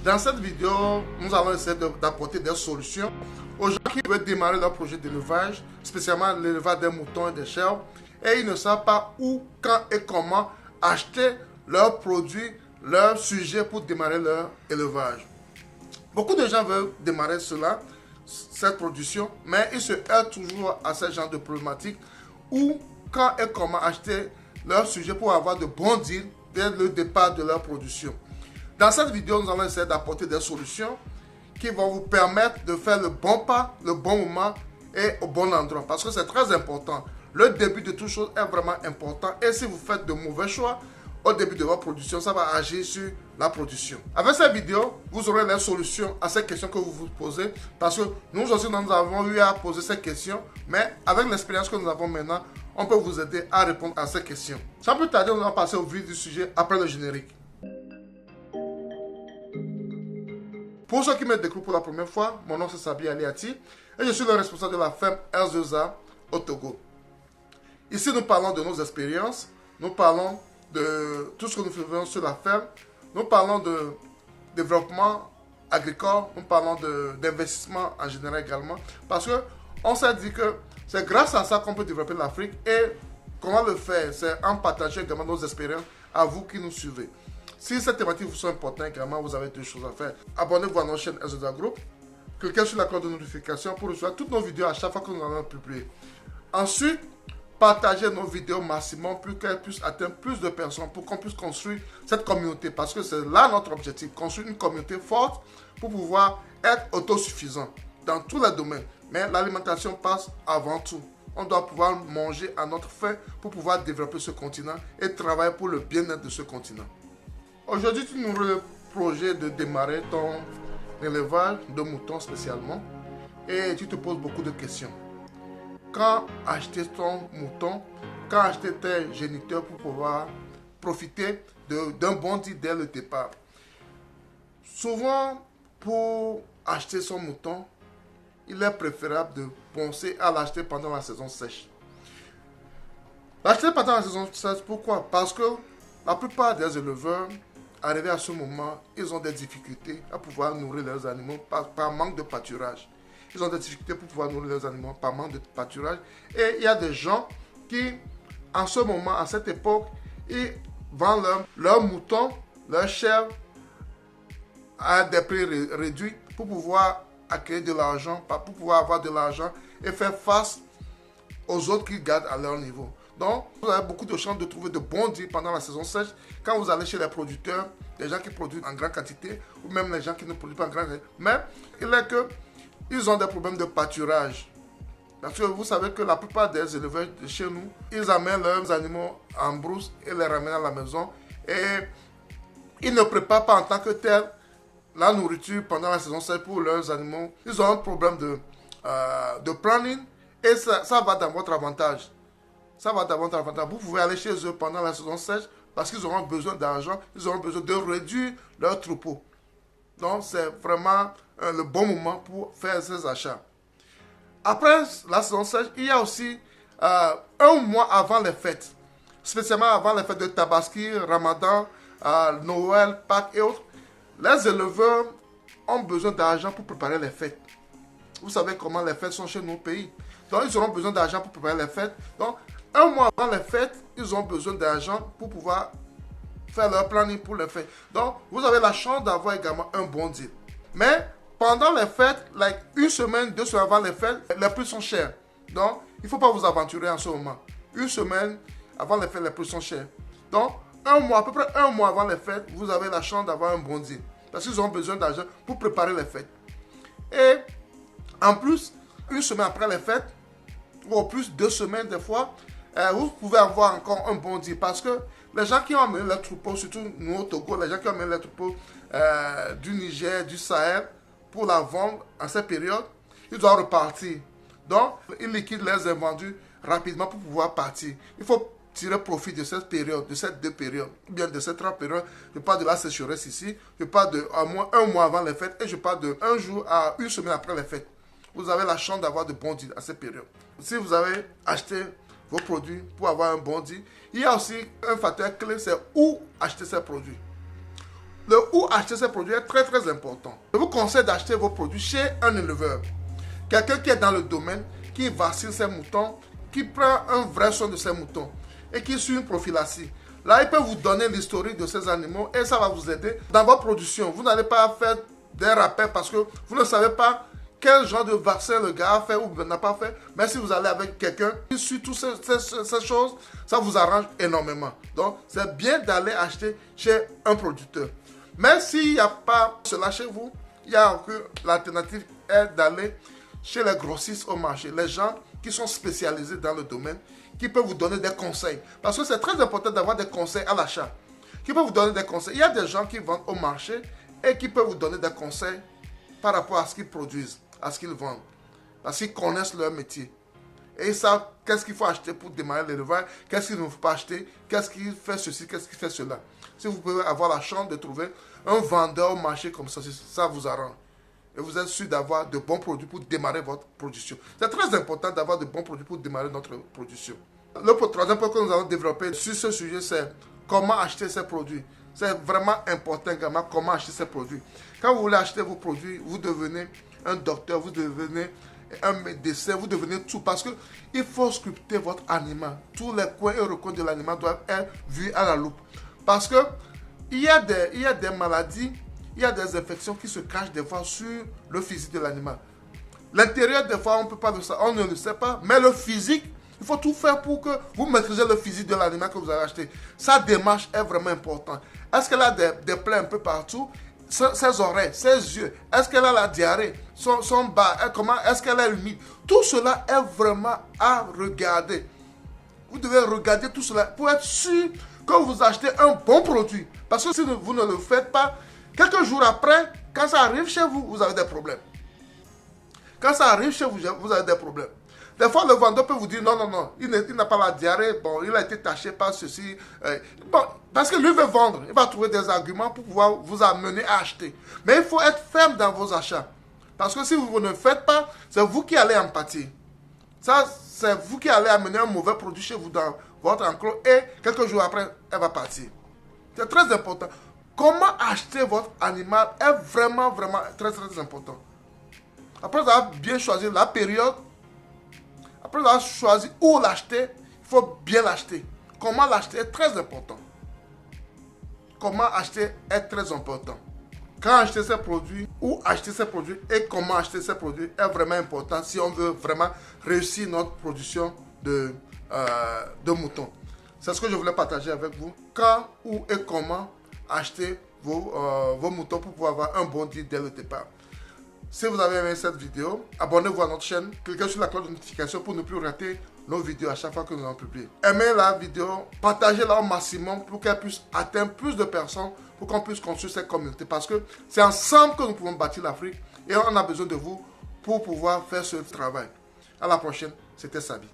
Dans cette vidéo, nous allons essayer d'apporter des solutions aux gens qui veulent démarrer leur projet d'élevage, spécialement l'élevage des moutons et des chèvres, et ils ne savent pas où, quand et comment acheter leurs produits, leurs sujets pour démarrer leur élevage. Beaucoup de gens veulent démarrer cette production, mais ils se heurtent toujours à ce genre de problématiques où, quand et comment acheter leurs sujets pour avoir de bons deals dès le départ de leur production. Dans cette vidéo, nous allons essayer d'apporter des solutions qui vont vous permettre de faire le bon pas, le bon moment et au bon endroit. Parce que c'est très important. Le début de toute chose est vraiment important. Et si vous faites de mauvais choix au début de votre production, ça va agir sur la production. Avec cette vidéo, vous aurez les solutions à ces questions que vous vous posez. Parce que nous aussi, nous avons eu à poser ces questions. Mais avec l'expérience que nous avons maintenant, on peut vous aider à répondre à ces questions. Sans plus tarder, nous allons passer au vif du sujet après le générique. Pour ceux qui me découvrent pour la première fois, mon nom c'est Sabi Aliati et je suis le responsable de la ferme Erzeuza au Togo. Ici, nous parlons de nos expériences, nous parlons de tout ce que nous faisons sur la ferme, nous parlons de développement agricole, nous parlons d'investissement en général également, parce qu'on s'est dit que c'est grâce à ça qu'on peut développer l'Afrique et comment le faire, c'est en partageant également nos expériences à vous qui nous suivez. Si cette thématique vous sont importante également, vous avez deux choses à faire. Abonnez-vous à notre chaîne Erzeuza Group, cliquez sur la cloche de notification pour recevoir toutes nos vidéos à chaque fois que nous allons publier. Ensuite, partagez nos vidéos maximum pour qu'elles puissent atteindre plus de personnes, pour qu'on puisse construire cette communauté. Parce que c'est là notre objectif, construire une communauté forte pour pouvoir être autosuffisant dans tous les domaines. Mais l'alimentation passe avant tout. On doit pouvoir manger à notre faim pour pouvoir développer ce continent et travailler pour le bien-être de ce continent. Aujourd'hui, tu nous le projet de démarrer ton élevage de moutons spécialement et tu te poses beaucoup de questions. Quand acheter ton mouton, quand acheter tes géniteurs pour pouvoir profiter d'un bon deal dès le départ. Souvent, pour acheter son mouton, il est préférable de penser à l'acheter pendant la saison sèche. L'acheter pendant la saison sèche, pourquoi? Parce que la plupart des éleveurs, arrivés à ce moment, ils ont des difficultés à pouvoir nourrir leurs animaux par manque de pâturage. Ils ont des difficultés pour pouvoir nourrir leurs animaux par manque de pâturage. Et il y a des gens qui, en ce moment, à cette époque, ils vendent leurs moutons, leurs chèvres à des prix réduits pour pouvoir acquérir de l'argent, pour pouvoir avoir de l'argent et faire face aux autres qui gardent à leur niveau. Donc, vous avez beaucoup de chances de trouver de bons deals pendant la saison sèche quand vous allez chez les producteurs, les gens qui produisent en grande quantité ou même les gens qui ne produisent pas en grande quantité. Mais il est que ils ont des problèmes de pâturage. Parce que vous savez que la plupart des éleveurs de chez nous, ils amènent leurs animaux en brousse et les ramènent à la maison. Et ils ne préparent pas en tant que tel la nourriture pendant la saison sèche pour leurs animaux. Ils ont un problème de planning et ça va dans votre avantage. Ça va dans votre avantage. Vous pouvez aller chez eux pendant la saison sèche parce qu'ils auront besoin d'argent, ils auront besoin de réduire leur troupeau. Donc, c'est vraiment le bon moment pour faire ces achats. Après la saison sèche, il y a aussi un mois avant les fêtes, spécialement avant les fêtes de Tabaski, Ramadan, Noël, Pâques et autres. Les éleveurs ont besoin d'argent pour préparer les fêtes. Vous savez comment les fêtes sont chez nos pays. Donc, ils auront besoin d'argent pour préparer les fêtes. Donc, un mois avant les fêtes, ils ont besoin d'argent pour pouvoir faire leur planning pour les fêtes. Donc, vous avez la chance d'avoir également un bon deal. Mais, pendant les fêtes, une semaine, 2 semaines avant les fêtes, les prix sont chers. Donc, il ne faut pas vous aventurer en ce moment. Une semaine avant les fêtes, les prix sont chers. Donc, à peu près un mois avant les fêtes, vous avez la chance d'avoir un bon deal. Parce qu'ils ont besoin d'argent pour préparer les fêtes. Et, en plus, une semaine après les fêtes, ou au plus 2 semaines des fois, vous pouvez avoir encore un bon deal parce que les gens qui ont amené les troupeaux, surtout nous au Togo, les gens qui ont amené les troupeaux du Niger, du Sahel, pour la vendre à cette période, ils doivent repartir. Donc, ils liquident les invendus rapidement pour pouvoir partir. Il faut tirer profit de cette période, de ces 2 périodes, ou bien de ces 3 périodes. Je parle de la sécheresse ici, je parle de un mois avant les fêtes et je parle de 1 jour à 1 semaine après les fêtes. Vous avez la chance d'avoir de bons deals à cette période. Si vous avez acheté vos produits pour avoir un bon deal, il y a aussi un facteur clé, c'est où acheter ces produits. Le où acheter ces produits est très très important. Je vous conseille d'acheter vos produits chez un éleveur. Quelqu'un qui est dans le domaine, qui vaccine ses moutons, qui prend un vrai soin de ses moutons et qui suit une prophylaxie. Là, il peut vous donner l'historique de ces animaux et ça va vous aider dans votre production. Vous n'allez pas faire des rappels parce que vous ne savez pas quel genre de vaccin le gars a fait ou n'a pas fait. Mais si vous allez avec quelqu'un qui suit toutes ces choses, ça vous arrange énormément. Donc, c'est bien d'aller acheter chez un producteur. Mais s'il n'y a pas cela chez vous, il y a que l'alternative est d'aller chez les grossistes au marché, les gens qui sont spécialisés dans le domaine, qui peuvent vous donner des conseils. Parce que c'est très important d'avoir des conseils à l'achat. Qui peuvent vous donner des conseils. Il y a des gens qui vendent au marché et qui peuvent vous donner des conseils par rapport à ce qu'ils produisent, à ce qu'ils vendent. Parce qu'ils connaissent leur métier. Et ils savent qu'est-ce qu'il faut acheter pour démarrer l'élevage, qu'est-ce qu'il ne faut pas acheter, qu'est-ce qu'il fait ceci, qu'est-ce qu'il fait cela. Si vous pouvez avoir la chance de trouver un vendeur au marché comme ça vous arrange. Et vous êtes sûr d'avoir de bons produits pour démarrer votre production. C'est très important d'avoir de bons produits pour démarrer notre production. Le troisième point que nous allons développer sur ce sujet, c'est comment acheter ces produits. C'est vraiment important également comment acheter ces produits. Quand vous voulez acheter vos produits, vous devenez un docteur, vous devenez un médecin, vous devenez tout. Parce qu'il faut sculpter votre animal. Tous les coins et recoins de l'animal doivent être vus à la loupe. Parce que il y a des maladies, il y a des infections qui se cachent des fois sur le physique de l'animal. L'intérieur, des fois, on ne le sait pas. Mais le physique, il faut tout faire pour que vous maîtrisez le physique de l'animal que vous avez acheté. Sa démarche est vraiment importante. Est-ce qu'elle a des plaies un peu partout? Ses oreilles, ses yeux, est-ce qu'elle a la diarrhée? Son bas, est-ce qu'elle est humide? Tout cela est vraiment à regarder. Vous devez regarder tout cela pour être sûr que vous achetez un bon produit. Parce que si vous ne le faites pas, quelques jours après, quand ça arrive chez vous, vous avez des problèmes. Quand ça arrive chez vous, vous avez des problèmes. Des fois, le vendeur peut vous dire non, il n'a pas la diarrhée, bon, il a été taché par ceci. Bon, parce que lui veut vendre, il va trouver des arguments pour pouvoir vous amener à acheter. Mais il faut être ferme dans vos achats. Parce que si vous ne le faites pas, c'est vous qui allez en pâtir. Ça, c'est vous qui allez amener un mauvais produit chez vous dans votre enclos et quelques jours après, elle va partir. C'est très important. Comment acheter votre animal est vraiment, vraiment très, très important. Après avoir bien choisi la période, après avoir choisi où l'acheter, il faut bien l'acheter. Comment l'acheter est très important. Comment acheter est très important. Quand acheter ces produits, où acheter ces produits et comment acheter ces produits est vraiment important si on veut vraiment réussir notre production de moutons. C'est ce que je voulais partager avec vous. Quand, où et comment acheter vos moutons pour pouvoir avoir un bon deal dès le départ. Si vous avez aimé cette vidéo, abonnez-vous à notre chaîne, cliquez sur la cloche de notification pour ne plus rater nos vidéos à chaque fois que nous allons publier. Aimez la vidéo, partagez-la au maximum pour qu'elle puisse atteindre plus de personnes, pour qu'on puisse construire cette communauté. Parce que c'est ensemble que nous pouvons bâtir l'Afrique et on a besoin de vous pour pouvoir faire ce travail. À la prochaine, c'était Sabi.